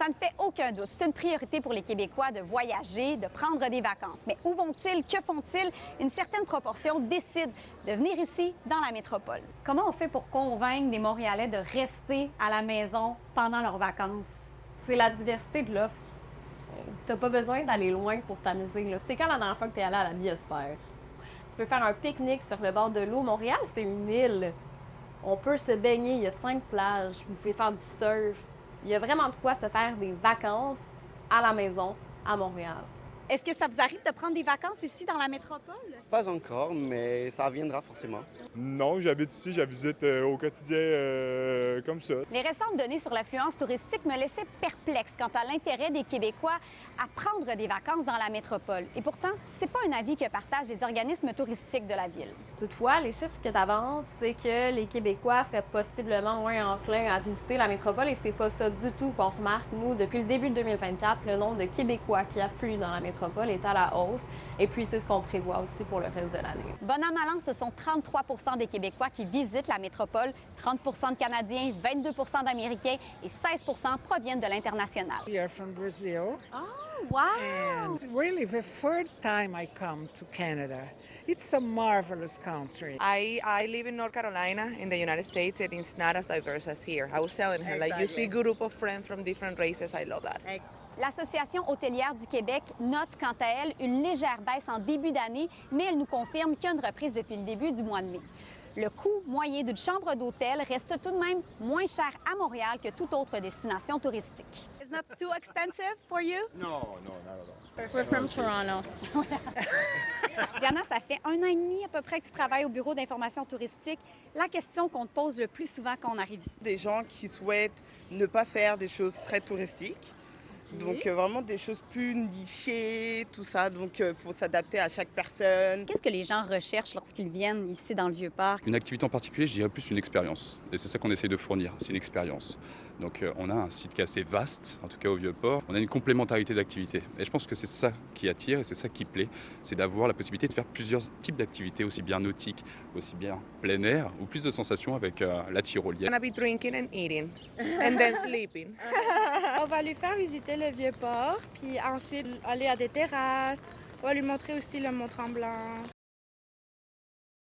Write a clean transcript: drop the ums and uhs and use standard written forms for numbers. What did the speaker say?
Ça ne fait aucun doute. C'est une priorité pour les Québécois de voyager, de prendre des vacances. Mais où vont-ils? Que font-ils? Une certaine proportion décide de venir ici, dans la métropole. Comment on fait pour convaincre des Montréalais de rester à la maison pendant leurs vacances? C'est la diversité de l'offre. T'as pas besoin d'aller loin pour t'amuser, là. C'est quand la dernière fois que t'es allé à la biosphère? Tu peux faire un pique-nique sur le bord de l'eau. Montréal, c'est une île. On peut se baigner, il y a 5 plages, vous pouvez faire du surf. Il y a vraiment de quoi se faire des vacances à la maison à Montréal. Est-ce que ça vous arrive de prendre des vacances ici dans la métropole? Pas encore, mais ça viendra forcément. Non, j'habite ici, je la visite au quotidien comme ça. Les récentes données sur l'affluence touristique me laissaient perplexe quant à l'intérêt des Québécois à prendre des vacances dans la métropole. Et pourtant, c'est pas un avis que partagent les organismes touristiques de la ville. Toutefois, les chiffres que tu avances, c'est que les Québécois seraient possiblement moins enclins à visiter la métropole et c'est pas ça du tout qu'on remarque. Nous, depuis le début de 2024, le nombre de Québécois qui affluent dans la métropole est à la hausse et puis c'est ce qu'on prévoit aussi pour le reste de l'année. Bon an, mal an, ce sont 33 des Québécois qui visitent la métropole, 30 de Canadiens, 22 d'Américains et 16 proviennent de l'international. We are from Brazil. Oh, wow! And really, the third time I come to Canada, it's a marvelous country. I live in North Carolina in the United States and it's not as diverse as here. I was telling her, like, you see a group of friends from different races, I love that. L'Association hôtelière du Québec note, quant à elle, une légère baisse en début d'année, mais elle nous confirme qu'il y a une reprise depuis le début du mois de mai. Le coût moyen d'une chambre d'hôtel reste tout de même moins cher à Montréal que toute autre destination touristique. It's not too expensive for you? No, not at all. We're from Toronto. Diana, ça fait 1 an et demi à peu près que tu travailles au bureau d'information touristique. La question qu'on te pose le plus souvent quand on arrive ici. Des gens qui souhaitent ne pas faire des choses très touristiques. Donc vraiment des choses plus nichées, tout ça. Donc il faut s'adapter à chaque personne. Qu'est-ce que les gens recherchent lorsqu'ils viennent ici dans le Vieux-Port? Une activité en particulier, je dirais plus une expérience. Et c'est ça qu'on essaie de fournir, c'est une expérience. Donc on a un site qui est assez vaste, en tout cas au Vieux-Port. On a une complémentarité d'activités. Et je pense que c'est ça qui attire et c'est ça qui plaît. C'est d'avoir la possibilité de faire plusieurs types d'activités, aussi bien nautiques, aussi bien plein air, ou plus de sensations avec la tyrolienne. I'm gonna be drinking and eating and then sleeping. On va lui faire visiter le Vieux-Port, puis ensuite aller à des terrasses. On va lui montrer aussi le Mont-Tremblant.